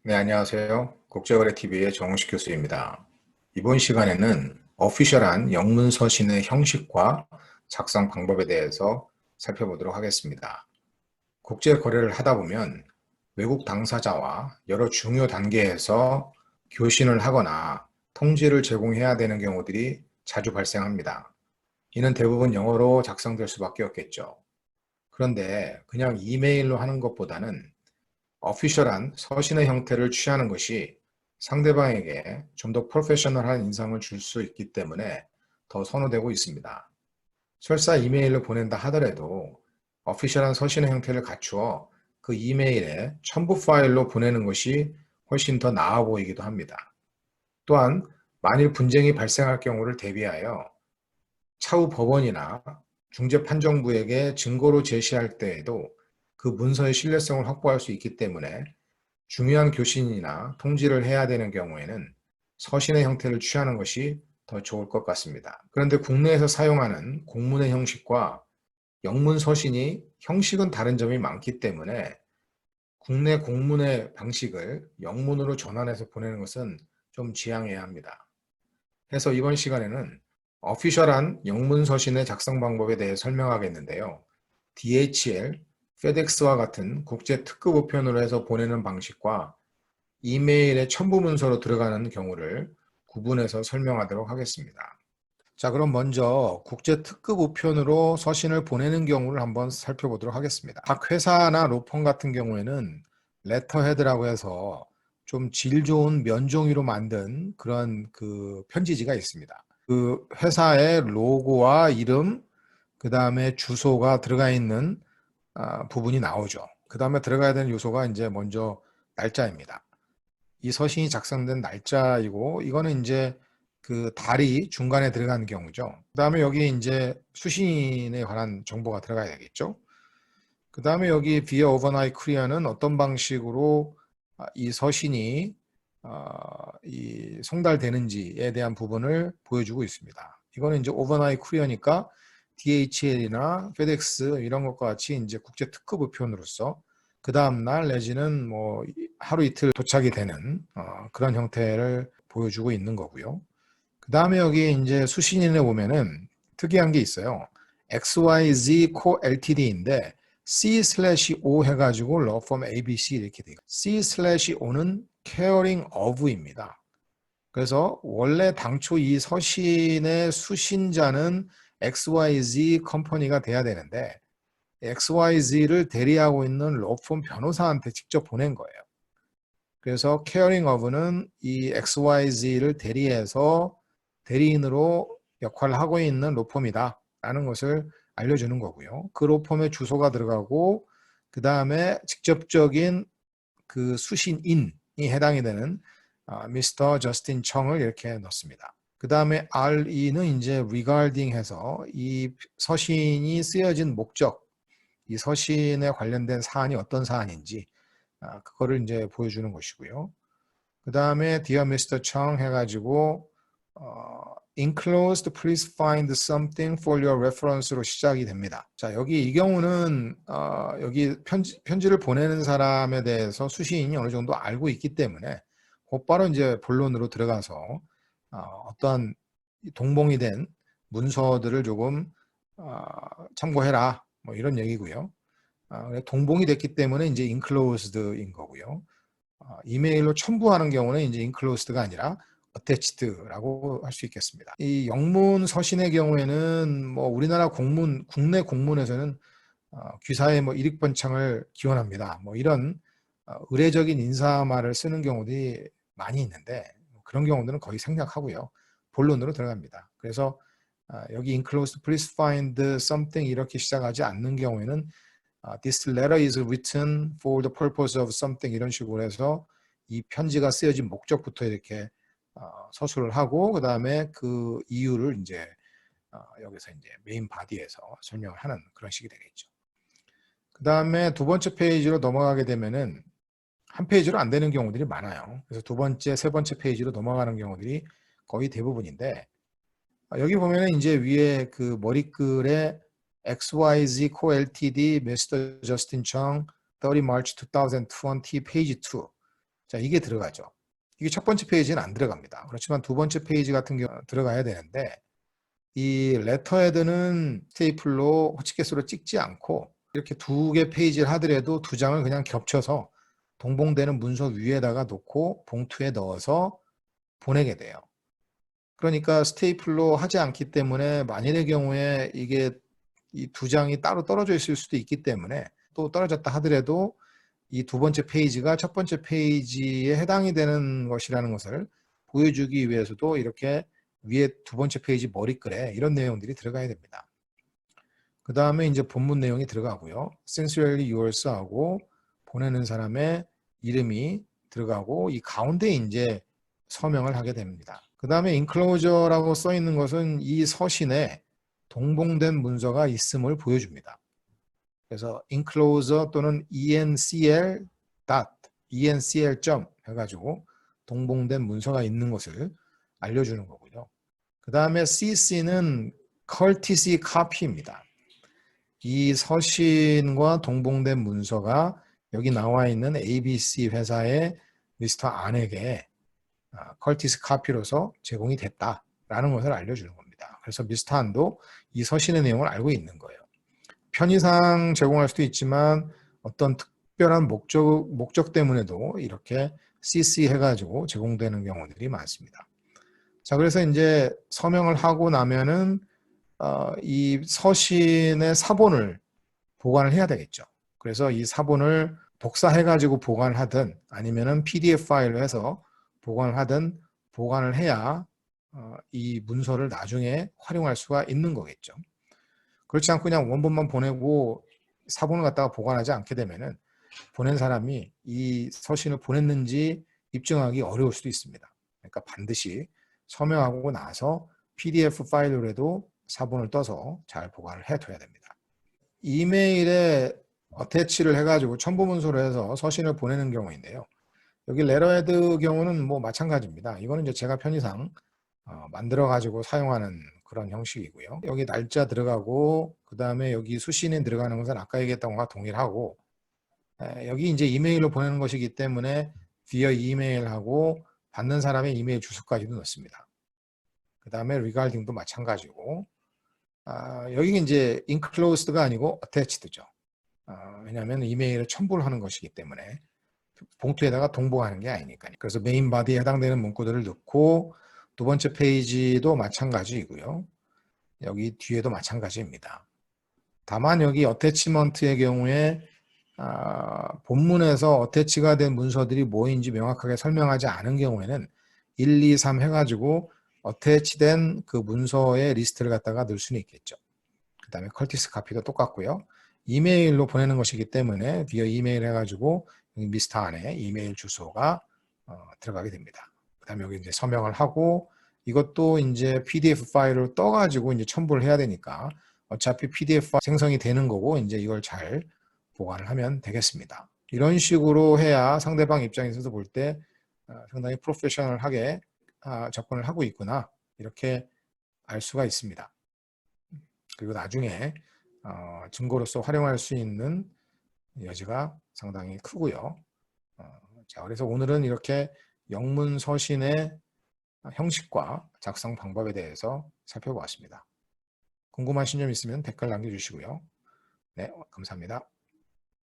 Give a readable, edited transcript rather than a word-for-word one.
네, 안녕하세요. 국제거래TV의 정우식 교수입니다. 이번 시간에는 어피셜한 영문 서신의 형식과 작성 방법에 대해서 살펴보도록 하겠습니다. 국제 거래를 하다 보면 외국 당사자와 여러 중요 단계에서 교신을 하거나 통지를 제공해야 되는 경우들이 자주 발생합니다. 이는 대부분 영어로 작성될 수밖에 없겠죠. 그런데 그냥 이메일로 하는 것보다는 어피셜한 서신의 형태를 취하는 것이 상대방에게 좀 더 프로페셔널한 인상을 줄 수 있기 때문에 더 선호되고 있습니다. 설사 이메일로 보낸다 하더라도 어피셜한 서신의 형태를 갖추어 그 이메일에 첨부 파일로 보내는 것이 훨씬 더 나아 보이기도 합니다. 또한 만일 분쟁이 발생할 경우를 대비하여 차후 법원이나 중재판정부에게 증거로 제시할 때에도 그 문서의 신뢰성을 확보할 수 있기 때문에 중요한 교신이나 통지를 해야 되는 경우에는 서신의 형태를 취하는 것이 더 좋을 것 같습니다. 그런데 국내에서 사용하는 공문의 형식과 영문 서신이 형식은 다른 점이 많기 때문에 국내 공문의 방식을 영문으로 전환해서 보내는 것은 좀 지양해야 합니다. 그래서 이번 시간에는 어피셜한 영문 서신의 작성 방법에 대해 설명하겠는데요. DHL, FedEx와 같은 국제 특급 우편으로 해서 보내는 방식과 이메일의 첨부 문서로 들어가는 경우를 구분해서 설명하도록 하겠습니다. 자, 그럼 먼저 국제 특급 우편으로 서신을 보내는 경우를 한번 살펴보도록 하겠습니다. 각 회사나 로펌 같은 경우에는 레터헤드라고 해서 좀 질 좋은 면종이로 만든 그런 그 편지지가 있습니다. 그 회사의 로고와 이름, 그 다음에 주소가 들어가 있는 부분이 나오죠. 그 다음에 들어가야 되는 요소가 이제 먼저 날짜입니다. 이 서신이 작성된 날짜이고, 이거는 이제 그 달이 중간에 들어가는 경우죠. 그 다음에 여기 이제 수신에 관한 정보가 들어가야 되겠죠. 그 다음에 여기 via overnight courier는 어떤 방식으로 이 서신이 이 송달되는지에 대한 부분을 보여주고 있습니다. 이거는 이제 overnight courier니까 DHL이나 FedEx 이런 것과 같이 이제 국제 특급 우편으로서 그 다음 날 내지는 뭐 하루 이틀 도착이 되는 그런 형태를 보여주고 있는 거고요. 그 다음에 여기 이제 수신인에 보면은 특이한 게 있어요. XYZ Co Ltd인데 C/O 해가지고 law firm ABC 이렇게 돼요. C/O는 caring of입니다. 그래서 원래 당초 이 서신의 수신자는 XYZ 컴퍼니가 돼야 되는데 XYZ를 대리하고 있는 로펌 변호사한테 직접 보낸 거예요. 그래서 caring of는 이 XYZ를 대리해서 대리인으로 역할을 하고 있는 로펌이다 라는 것을 알려주는 거고요. 그 로펌의 주소가 들어가고 그 다음에 직접적인 그 수신인이 해당이 되는 미스터 저스틴 청을 이렇게 넣습니다. 그 다음에 RE는 이제 regarding 해서 이 서신이 쓰여진 목적, 이 서신에 관련된 사안이 어떤 사안인지 그거를 이제 보여주는 것이고요. 그 다음에 Dear Mr. Chung 해가지고 Enclosed, please find something for your reference로 시작이 됩니다. 자, 여기 이 경우는 여기 편지를 보내는 사람에 대해서 수신인이 어느 정도 알고 있기 때문에 곧바로 이제 본론으로 들어가서 어떠한 동봉이 된 문서들을 조금 참고해라 뭐 이런 얘기고요. 동봉이 됐기 때문에 이제 enclosed인 거고요. 이메일로 첨부하는 경우는 이제 enclosed가 아니라 attached라고 할 수 있겠습니다. 이 영문 서신의 경우에는 뭐 우리나라 국내 공문에서는 귀사의 뭐 일익번창을 기원합니다. 뭐 이런 의례적인 인사말을 쓰는 경우들이 많이 있는데 그런 경우들은 거의 생략하고요. 본론으로 들어갑니다. 그래서 여기 enclosed, please find something 이렇게 시작하지 않는 경우에는 This letter is written for the purpose of something 이런 식으로 해서 이 편지가 쓰여진 목적부터 이렇게 서술을 하고 그 다음에 그 이유를 이제 여기서 이제 메인 바디에서 설명을 하는 그런 식이 되겠죠. 그 다음에 두 번째 페이지로 넘어가게 되면은 한 페이지로 안 되는 경우들이 많아요. 그래서 두 번째, 세 번째 페이지로 넘어가는 경우들이 거의 대부분인데 여기 보면은 이제 위에 그 머리글에 XYZ Co Ltd Mr. Justin Chung 30 March 2020 페이지 2. 자, 이게 들어가죠. 이게 첫 번째 페이지는 안 들어갑니다. 그렇지만 두 번째 페이지 같은 경우 들어가야 되는데 이 레터헤드는 스테이플로 호치케스로 찍지 않고 이렇게 두 개 페이지를 하더라도 두 장을 그냥 겹쳐서 동봉되는 문서 위에다가 놓고 봉투에 넣어서 보내게 돼요. 그러니까 스테이플로 하지 않기 때문에 만일의 경우에 이게 이 두 장이 따로 떨어져 있을 수도 있기 때문에 또 떨어졌다 하더라도 이 두 번째 페이지가 첫 번째 페이지에 해당이 되는 것이라는 것을 보여주기 위해서도 이렇게 위에 두 번째 페이지 머리글에 이런 내용들이 들어가야 됩니다. 그 다음에 이제 본문 내용이 들어가고요. Sincerely yours 하고 보내는 사람의 이름이 들어가고 이 가운데 이제 서명을 하게 됩니다. 그 다음에 enclosure라고 써 있는 것은 이 서신에 동봉된 문서가 있음을 보여줍니다. 그래서 enclosure 또는 encl 해가지고 동봉된 문서가 있는 것을 알려주는 거고요. 그 다음에 cc는 courtesy copy입니다. 이 서신과 동봉된 문서가 여기 나와 있는 ABC 회사의 미스터 안에게 courtesy copy로서 제공이 됐다라는 것을 알려주는 겁니다. 그래서 미스터 안도 이 서신의 내용을 알고 있는 거예요. 편의상 제공할 수도 있지만 어떤 특별한 목적 때문에도 이렇게 CC 해가지고 제공되는 경우들이 많습니다. 자, 그래서 이제 서명을 하고 나면은 이 서신의 사본을 보관을 해야 되겠죠. 그래서 이 사본을 복사해가지고 보관을 하든 아니면은 PDF 파일로 해서 보관을 하든 보관을 해야 이 문서를 나중에 활용할 수가 있는 거겠죠. 그렇지 않고 그냥 원본만 보내고 사본을 갖다가 보관하지 않게 되면은 보낸 사람이 이 서신을 보냈는지 입증하기 어려울 수도 있습니다. 그러니까 반드시 서명하고 나서 PDF 파일로라도 사본을 떠서 잘 보관을 해둬야 됩니다. 이메일에 어태치를 해가지고 첨부문서로 해서 서신을 보내는 경우인데요. 여기 레터헤드 경우는 뭐 마찬가지입니다. 이거는 이제 제가 편의상 만들어가지고 사용하는 그런 형식이고요. 여기 날짜 들어가고 그 다음에 여기 수신에 들어가는 것은 아까 얘기했던 것과 동일하고 여기 이제 이메일로 보내는 것이기 때문에 via 이메일하고 받는 사람의 이메일 주소까지도 넣습니다. 그 다음에 regarding도 마찬가지고 여기 이제 enclosed가 아니고 attached죠. 왜냐하면 이메일을 첨부를 하는 것이기 때문에 봉투에다가 동봉하는 게 아니니까요. 그래서 메인 바디에 해당되는 문구들을 넣고 두 번째 페이지도 마찬가지이고요. 여기 뒤에도 마찬가지입니다. 다만 여기 어태치먼트의 경우에 본문에서 어태치가 된 문서들이 뭐인지 명확하게 설명하지 않은 경우에는 1, 2, 3 해가지고 어태치된 그 문서의 리스트를 갖다가 넣을 수는 있겠죠. 그 다음에 컬티스 카피도 똑같고요. 이메일로 보내는 것이기 때문에 비어 이메일 해가지고 미스터 안에 이메일 주소가 들어가게 됩니다. 그 다음에 여기 이제 서명을 하고 이것도 이제 PDF 파일을 떠가지고 이제 첨부를 해야 되니까 어차피 PDF 파일 생성이 되는 거고 이제 이걸 잘 보관을 하면 되겠습니다. 이런 식으로 해야 상대방 입장에서도 볼 때 상당히 프로페셔널하게 접근을 하고 있구나 이렇게 알 수가 있습니다. 그리고 나중에 증거로서 활용할 수 있는 여지가 상당히 크고요. 자, 그래서 오늘은 이렇게 영문 서신의 형식과 작성 방법에 대해서 살펴보았습니다. 궁금하신 점 있으면 댓글 남겨주시고요. 네, 감사합니다.